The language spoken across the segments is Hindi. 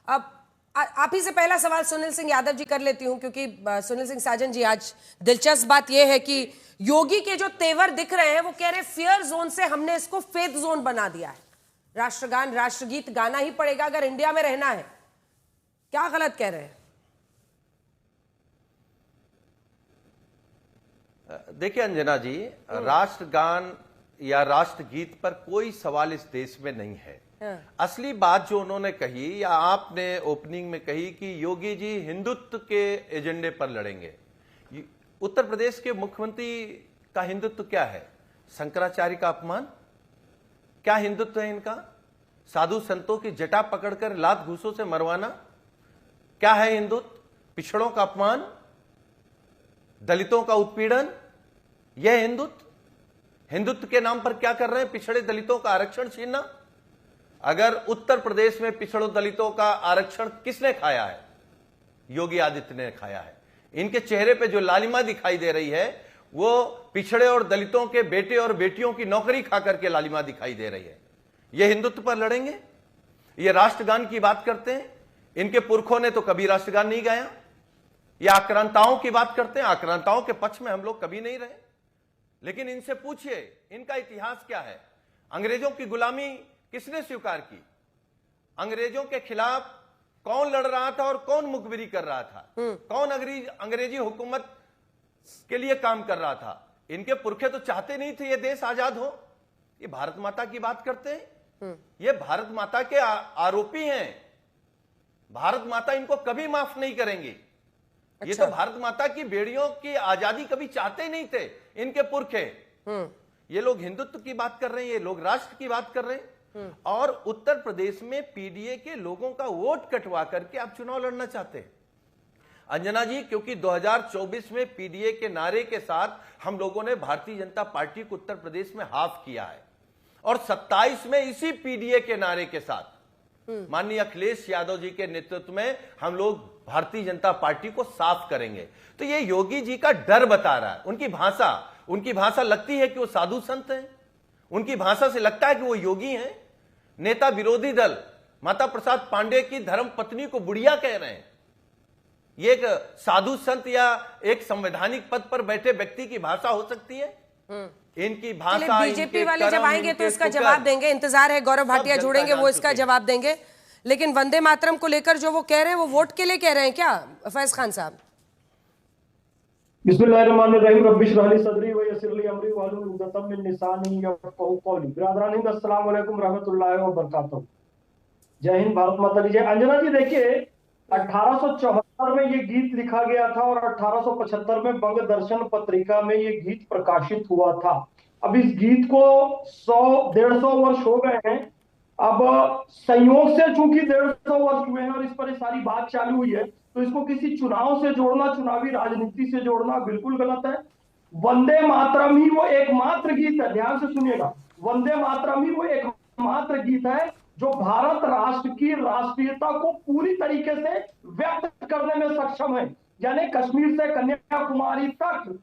अब आप ही से पहला सवाल सुनील सिंह यादव जी कर लेती हूं, क्योंकि सुनील सिंह साजन जी, आज दिलचस्प बात यह है कि योगी के जो तेवर दिख रहे हैं वो कह रहे हैं फियर जोन से हमने इसको फेथ जोन बना दिया है, राष्ट्रगान राष्ट्रगीत गाना ही पड़ेगा अगर इंडिया में रहना है। क्या गलत कह रहे हैं? देखिए अंजना जी, राष्ट्रगान या राष्ट्रगीत पर कोई सवाल इस देश में नहीं है। असली बात जो उन्होंने कही या आपने ओपनिंग में कही कि योगी जी हिंदुत्व के एजेंडे पर लड़ेंगे। उत्तर प्रदेश के मुख्यमंत्री का हिंदुत्व क्या है? शंकराचार्य का अपमान? क्या हिंदुत्व है इनका? साधु संतों की जटा पकड़कर लात घूसों से मरवाना क्या है हिंदुत्व? पिछड़ों का अपमान, दलितों का उत्पीड़न, यह हिंदुत्व? हिंदुत्व के नाम पर क्या कर रहे हैं? पिछड़े दलितों का आरक्षण छीनना। अगर उत्तर प्रदेश में पिछड़ों दलितों का आरक्षण किसने खाया है? योगी आदित्यनाथ ने खाया है। इनके चेहरे पे जो लालिमा दिखाई दे रही है वो पिछड़े और दलितों के बेटे और बेटियों की नौकरी खाकर के लालिमा दिखाई दे रही है। ये हिंदुत्व पर लड़ेंगे? ये राष्ट्रगान की बात करते हैं। इनके पुरखों ने तो कभी राष्ट्रगान नहीं गाया। ये आक्रांताओं की बात करते हैं। आक्रांताओं के पक्ष में हम लोग कभी नहीं रहे। लेकिन इनसे पूछिए इनका इतिहास क्या है? अंग्रेजों की गुलामी किसने स्वीकार की? अंग्रेजों के खिलाफ कौन लड़ रहा था और कौन मुखबिरी कर रहा था? कौन अंग्रेजी हुकूमत के लिए काम कर रहा था? इनके पुरखे तो चाहते नहीं थे ये देश आजाद हो। ये भारत माता की बात करते हैं। ये भारत माता के आरोपी हैं। भारत माता इनको कभी माफ नहीं करेंगी। अच्छा। ये तो भारत माता की बेड़ियों की आजादी कभी चाहते ही नहीं थे इनके पुरखे। ये लोग हिंदुत्व की बात कर रहे हैं, ये लोग राष्ट्र की बात कर रहे हैं। और उत्तर प्रदेश में पीडीए के लोगों का वोट कटवा करके आप चुनाव लड़ना चाहते हैं अंजना जी, क्योंकि 2024 में पीडीए के नारे के साथ हम लोगों ने भारतीय जनता पार्टी को उत्तर प्रदेश में हाफ किया है और 27 में इसी पीडीए के नारे के साथ माननीय अखिलेश यादव जी के नेतृत्व में हम लोग भारतीय जनता पार्टी को साफ करेंगे। तो ये योगी जी का डर बता रहा है। उनकी भाषा लगती है कि वो साधु संत हैं। उनकी भाषा से लगता है कि वो योगी हैं। नेता विरोधी दल माता प्रसाद पांडे की धर्म पत्नी को बुढ़िया कह रहे हैं। ये एक साधु संत या एक संवैधानिक पद पर बैठे व्यक्ति की भाषा हो सकती है? इनकी भाषा, बीजेपी वाले जब आएंगे तो इसका जवाब देंगे। इंतजार है, गौरव भाटिया जुड़ेंगे, वो इसका जवाब देंगे। लेकिन वंदे मातरम को लेकर जो वो कह रहे हैं वो वोट के लिए कह रहे हैं क्या फैज खान साहब? बिस्मिल्लाहिर्रहमानिर्रहीम रब्बिश रह ली सदरी व यस्सिर ली अमरी वाहलुल उक़दतम मिन लिसानी यफ़क़हू क़ौली। बिरादरान हिंद, अस्सलाम वालेकुम रहमतुल्लाहि व बरकातहू। जय हिंद, भारत माता की जय। अंजना जी देखिए, 1874 में ये गीत लिखा गया था और 1875 में बंग दर्शन पत्रिका में ये गीत प्रकाशित हुआ था। अब इस गीत को 100-150 वर्ष हो गए हैं। अब संयोग से चूंकि 150 वर्ष हुए हैं और इस पर ये सारी बात चालू हुई है, तो इसको किसी चुनाव से जोड़ना, चुनावी राजनीति से जोड़ना बिल्कुल गलत है। वंदे मातरम ही वो एकमात्र गीत है, ध्यान से सुनिएगा, वंदे मातरम ही वो एकमात्र गीत है जो भारत राष्ट्र की राष्ट्रीयता को पूरी तरीके से व्यक्त करने में सक्षम है। यानी कश्मीर से कन्याकुमारी तक,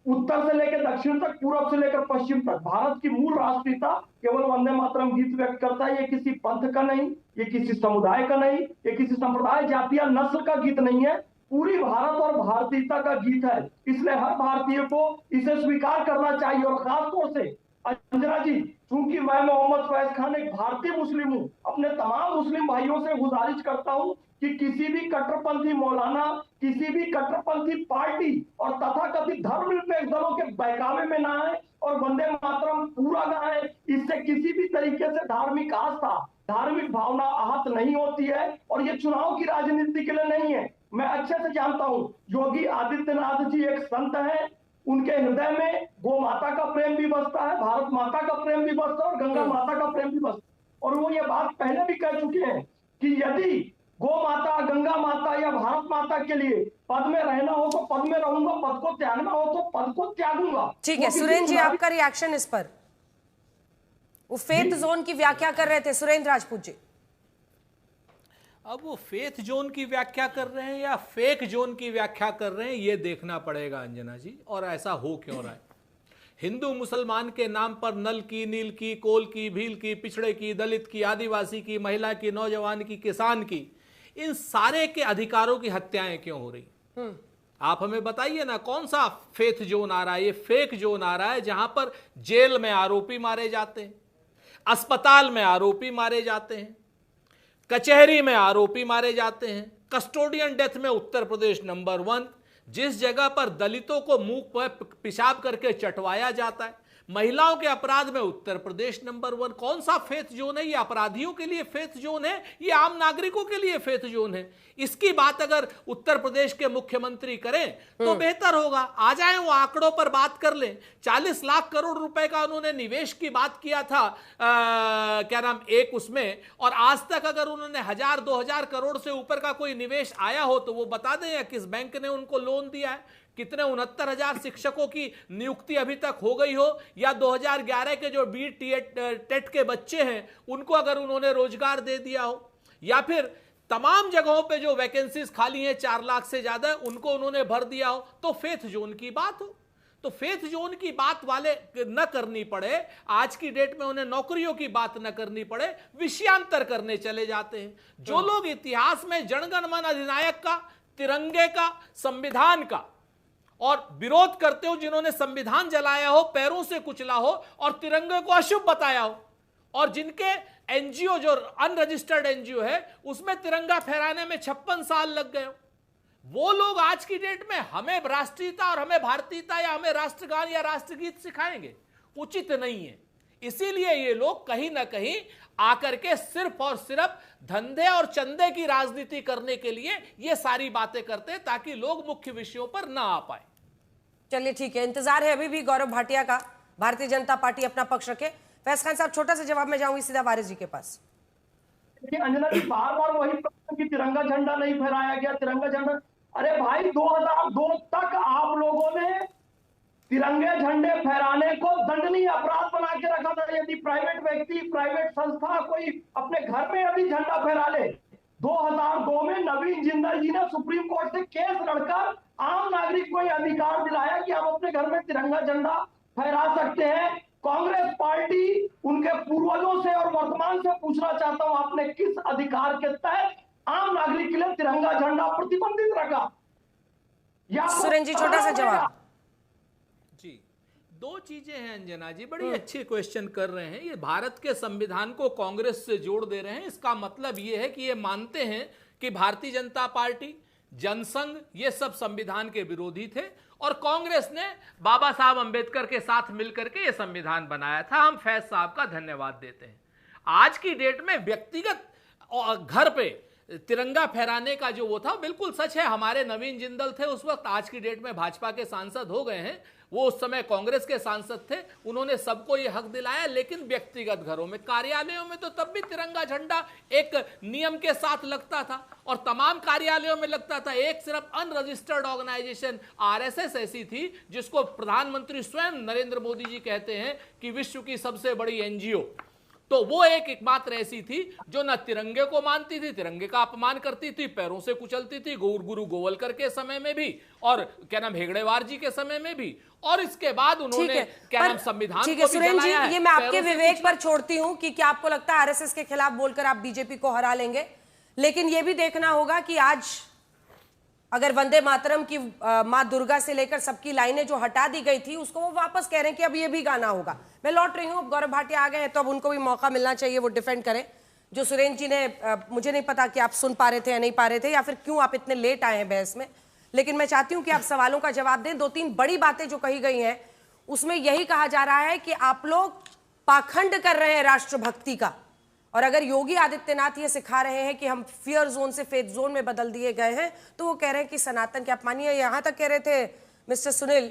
उत्तर से लेकर दक्षिण तक, पूर्व से लेकर पश्चिम तक भारत की मूल राष्ट्रीयता केवल वंदे मातरम गीत व्यक्त करता है। ये किसी पंथ का नहीं, ये किसी समुदाय का नहीं, ये किसी संप्रदाय, जाति या नस्ल का गीत नहीं है, पूरी भारत और भारतीयता का गीत है। इसलिए हर भारतीय को इसे स्वीकार करना चाहिए। और खासतौर से अंजना जी, चूंकि मैं मोहम्मद फैज खान एक भारतीय मुस्लिम हूं, अपने तमाम मुस्लिम भाइयों से गुजारिश करता हूं कि किसी भी कट्टरपंथी मौलाना, किसी भी कट्टरपंथी पार्टी और तथाकथित धर्मनिरपेक्ष दलों के बहकावे में ना आए और वंदे मातरम पूरा गाएं। इससे किसी भी तरीके से धार्मिक आस्था, धार्मिक भावना आहत नहीं होती है और ये चुनाव की राजनीति के लिए नहीं है। मैं अच्छे से जानता हूं योगी आदित्यनाथ जी एक संत है, उनके हृदय में गो माता का प्रेम भी बसता है, भारत माता का प्रेम भी बसता है और गंगा माता का प्रेम भी बसता है। और वो ये बात पहले भी कह चुके हैं कि यदि गो माता, गंगा माता या भारत माता के लिए पद में रहना हो तो पद में रहूंगा, पद को त्यागना हो तो पद को त्यागूंगा। ठीक है सुरेंद्र जी, आपका रिएक्शन इस पर? वो फेथ जोन की व्याख्या कर रहे थे सुरेंद्र राजपूत जी। अब वो फेथ जोन की व्याख्या कर रहे हैं या फेक जोन की व्याख्या कर रहे हैं, ये देखना पड़ेगा अंजना जी, और ऐसा हो क्यों रहा है। हिंदू मुसलमान के नाम पर नल की, नील की, कोल की, भील की, पिछड़े की, दलित की, आदिवासी की, महिला की, नौजवान की, किसान की, इन सारे के अधिकारों की हत्याएं क्यों हो रही? आप हमें बताइए ना, कौन सा फेथ जोन आ रहा है? ये फेक जोन आ रहा है जहां पर जेल में आरोपी मारे जाते हैं, अस्पताल में आरोपी मारे जाते हैं, कचहरी में आरोपी मारे जाते हैं। कस्टोडियन डेथ में उत्तर प्रदेश नंबर 1, जिस जगह पर दलितों को मुंह पर पेशाब करके चटवाया जाता है। महिलाओं के अपराध में उत्तर प्रदेश नंबर 1। कौन सा फेथ जोन है? ये अपराधियों के लिए फेथ जोन है, ये आम नागरिकों के लिए फेथ जोन है? इसकी बात अगर उत्तर प्रदेश के मुख्यमंत्री करें तो बेहतर होगा। आ जाएं, वो आंकड़ों पर बात कर लें। 40 लाख करोड़ रुपए का उन्होंने निवेश की बात किया था, क्या नाम, एक उसमें, और आज तक अगर उन्होंने 1000-2000 करोड़ से ऊपर का कोई निवेश आया हो तो वो बता दें, या किस बैंक ने उनको लोन दिया है, कितने 69,000 शिक्षकों की नियुक्ति अभी तक हो गई हो, या 2011 के जो बीट टेट के बच्चे हैं उनको अगर उन्होंने रोजगार दे दिया हो, या फिर तमाम जगहों पे जो वैकेंसीज खाली हैं 4 लाख से ज्यादा उनको उन्होंने भर दिया हो, तो फेथ जोन की बात हो। तो फेथ जोन की बात वाले न करनी पड़े, आज की डेट में उन्हें नौकरियों की बात न करनी पड़े, विषयांतर करने चले जाते हैं। जो लोग इतिहास में जनगण मन अधिनायक का, तिरंगे का, संविधान का और विरोध करते हो, जिन्होंने संविधान जलाया हो, पैरों से कुचला हो और तिरंगे को अशुभ बताया हो, और जिनके एनजीओ जो अनरजिस्टर्ड एनजीओ है उसमें तिरंगा फहराने में 56 साल लग गए हो, वो लोग आज की डेट में हमें राष्ट्रीयता और हमें भारतीयता या हमें राष्ट्रगान या राष्ट्रगीत सिखाएंगे? उचित नहीं है। इसीलिए ये लोग कहीं ना कहीं आकर के सिर्फ और सिर्फ धंधे और चंदे की राजनीति करने के लिए ये सारी बातें करते हैं, ताकि लोग मुख्य विषयों पर ना आ पाए। चलिए ठीक है, इंतजार है अभी भी गौरव भाटिया का, भारतीय जनता पार्टी अपना पक्ष रखे। फैज खान साहब, छोटा सा जवाब में जाऊंगी सीधा वारिस जी के पास। अंजना जी, बार बार वही प्रश्न कि तिरंगा झंडा नहीं फहराया गया, तिरंगा झंडा। अरे भाई, 2002 तक आप लोगों ने तिरंगे झंडे फहराने को दंडनीय अपराध बना के रखा था। यदि प्राइवेट व्यक्ति, प्राइवेट संस्था कोई अपने घर में यदि झंडा फहरा ले, 2002 में नवीन जिंदल जी ने सुप्रीम कोर्ट से केस लड़कर आम नागरिक को यह अधिकार दिलाया कि आप अपने घर में तिरंगा झंडा फहरा सकते हैं। कांग्रेस पार्टी उनके पूर्वजों से और वर्तमान से पूछना चाहता हूं, आपने किस अधिकार के तहत आम नागरिक के लिए तिरंगा झंडा प्रतिबंधित रखा? सुरेंद्र जी, छोटा सा जवाब। जी, दो चीजें हैं अंजना जी, बड़ी अच्छी क्वेश्चन कर रहे हैं। ये भारत के संविधान को कांग्रेस से जोड़ दे रहे हैं। इसका मतलब ये है कि ये मानते हैं कि भारतीय जनता पार्टी, जनसंघ, ये सब संविधान के विरोधी थे और कांग्रेस ने बाबा साहब अंबेडकर के साथ मिलकर के ये संविधान बनाया था। हम फैज साहब का धन्यवाद देते हैं। आज की डेट में व्यक्तिगत घर पे तिरंगा फहराने का जो वो था, बिल्कुल सच है। हमारे नवीन जिंदल थे उस वक्त, आज की डेट में भाजपा के सांसद हो गए हैं, वो उस समय कांग्रेस के सांसद थे, उन्होंने सबको ये हक दिलाया। लेकिन व्यक्तिगत घरों में, कार्यालयों में तो तब भी तिरंगा झंडा एक नियम के साथ लगता था और तमाम कार्यालयों में लगता था। एक सिर्फ अनरजिस्टर्ड ऑर्गेनाइजेशन आरएसएस ऐसी थी जिसको प्रधानमंत्री स्वयं नरेंद्र मोदी जी कहते हैं कि विश्व की सबसे बड़ी एनजीओ, तो वो एकमात्र ऐसी थी जो न तिरंगे को मानती थी, तिरंगे का अपमान करती थी, पैरों से कुचलती थी, गुरु गोवलकर के समय में भी और क्या नाम हेगड़ेवार जी के समय में भी, और इसके बाद उन्होंने क्या नाम संविधान को भी जलाया है। ये मैं आपके विवेक पर छोड़ती हूं कि क्या आपको लगता है आरएसएस के खिलाफ बोलकर आप बीजेपी को हरा लेंगे, लेकिन ये भी देखना होगा कि आज अगर वंदे मातरम की माँ दुर्गा से लेकर सबकी लाइनें जो हटा दी गई थी उसको वो वापस कह रहे हैं कि अब ये भी गाना होगा। मैं लौट रही हूँ, गौरव भाटिया आ गए हैं तो अब उनको भी मौका मिलना चाहिए, वो डिफेंड करें। जो सुरेंद्र जी ने मुझे नहीं पता कि आप सुन पा रहे थे या नहीं पा रहे थे, या फिर क्यों आप इतने लेट आए हैं बहस में, लेकिन मैं चाहती हूँ कि आप सवालों का जवाब दें। 2-3 बड़ी बातें जो कही गई हैं उसमें यही कहा जा रहा है कि आप लोग पाखंड कर रहे हैं राष्ट्रभक्ति का, और अगर योगी आदित्यनाथ ये सिखा रहे हैं कि हम फियर जोन से फेथ जोन में बदल दिए गए हैं, तो वो कह रहे हैं कि सनातन के अपमानीय। यहां तक कह रहे थे मिस्टर सुनील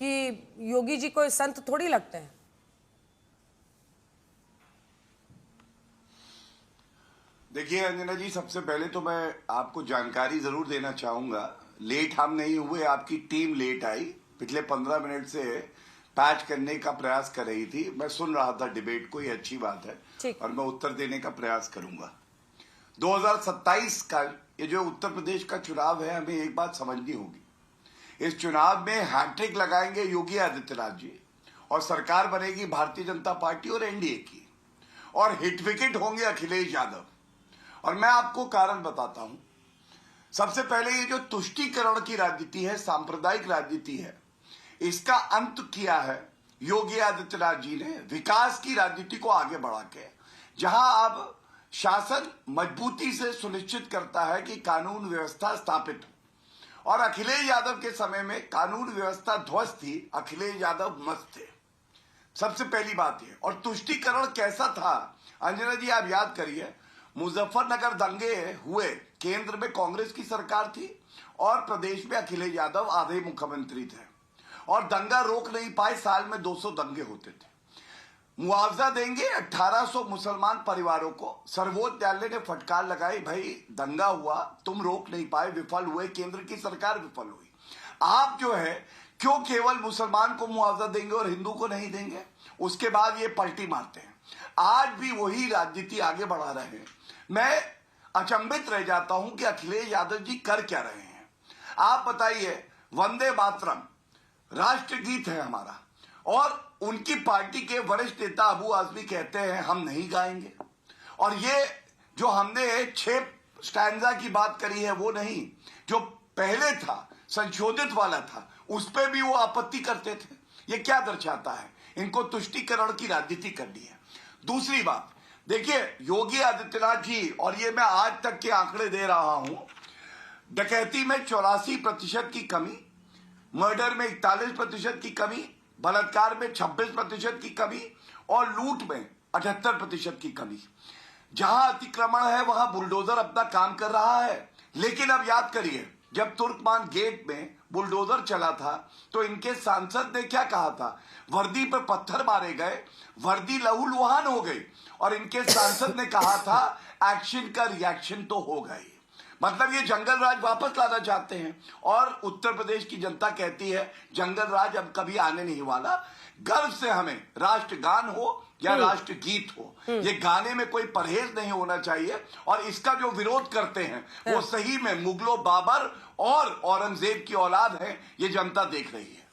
कि योगी जी को संत थोड़ी लगते हैं। देखिए अंजना जी, सबसे पहले तो मैं आपको जानकारी जरूर देना चाहूंगा। लेट हम नहीं हुए, आपकी टीम लेट आई। पिछले 15 मिनट से पैच करने का प्रयास कर रही थी। मैं सुन रहा था डिबेट को, ये अच्छी बात है और मैं उत्तर देने का प्रयास करूंगा। 2027 का ये जो उत्तर प्रदेश का चुनाव है, हमें एक बात समझनी होगी। इस चुनाव में हैट्रिक लगाएंगे योगी आदित्यनाथ जी और सरकार बनेगी भारतीय जनता पार्टी और एनडीए की, और हिट विकेट होंगे अखिलेश यादव। और मैं आपको कारण बताता हूं। सबसे पहले ये जो तुष्टीकरण की राजनीति है, सांप्रदायिक राजनीति है, इसका अंत किया है योगी आदित्यनाथ जी ने विकास की राजनीति को आगे बढ़ा के, जहां अब शासन मजबूती से सुनिश्चित करता है कि कानून व्यवस्था स्थापित हो। और अखिलेश यादव के समय में कानून व्यवस्था ध्वस्त थी, अखिलेश यादव मस्त थे। सबसे पहली बात यह। और तुष्टीकरण कैसा था अंजना जी, आप याद करिए, मुजफ्फरनगर दंगे हुए, केंद्र में कांग्रेस की सरकार थी और प्रदेश में अखिलेश यादव आधे मुख्यमंत्री थे, और दंगा रोक नहीं पाए। साल में 200 दंगे होते थे। मुआवजा देंगे 1800 मुसलमान परिवारों को। सर्वोच्च न्यायालय ने फटकार लगाई, भाई दंगा हुआ, तुम रोक नहीं पाए, विफल हुए, केंद्र की सरकार विफल हुई। आप जो है क्यों केवल मुसलमान को मुआवजा देंगे और हिंदू को नहीं देंगे? उसके बाद ये पलटी मारते हैं। आज भी वही राजनीति आगे बढ़ा रहे हैं। मैं अचंभित रह जाता हूं कि अखिलेश यादव जी कर क्या रहे हैं। आप बताइए, वंदे मातरम राष्ट्रगीत है हमारा, और उनकी पार्टी के वरिष्ठ नेता अबू आजमी कहते हैं हम नहीं गाएंगे। और ये जो हमने 6 स्टैंजा की बात करी है वो नहीं, जो पहले था संशोधित वाला था, उस पर भी वो आपत्ति करते थे। ये क्या दर्शाता है? इनको तुष्टीकरण की राजनीति करनी है। दूसरी बात देखिए, योगी आदित्यनाथ जी, और ये मैं आज तक के आंकड़े दे रहा हूं, डकैती में 84% की कमी, मर्डर में 41% की कमी, बलात्कार में 26% की कमी, और लूट में 78% की कमी। जहां अतिक्रमण है वहां बुलडोजर अपना काम कर रहा है। लेकिन अब याद करिए, जब तुर्कमान गेट में बुलडोजर चला था तो इनके सांसद ने क्या कहा था? वर्दी पर पत्थर मारे गए, वर्दी लहूलुहान हो गई, और इनके सांसद ने कहा था एक्शन का रिएक्शन तो होगा ही। मतलब ये जंगल राज वापस लाना चाहते हैं, और उत्तर प्रदेश की जनता कहती है जंगल राज अब कभी आने नहीं वाला। गर्व से हमें राष्ट्रगान हो या राष्ट्रगीत हो, ये गाने में कोई परहेज नहीं होना चाहिए। और इसका जो विरोध करते हैं वो सही में मुगलों, बाबर और औरंगजेब की औलाद है, ये जनता देख रही है।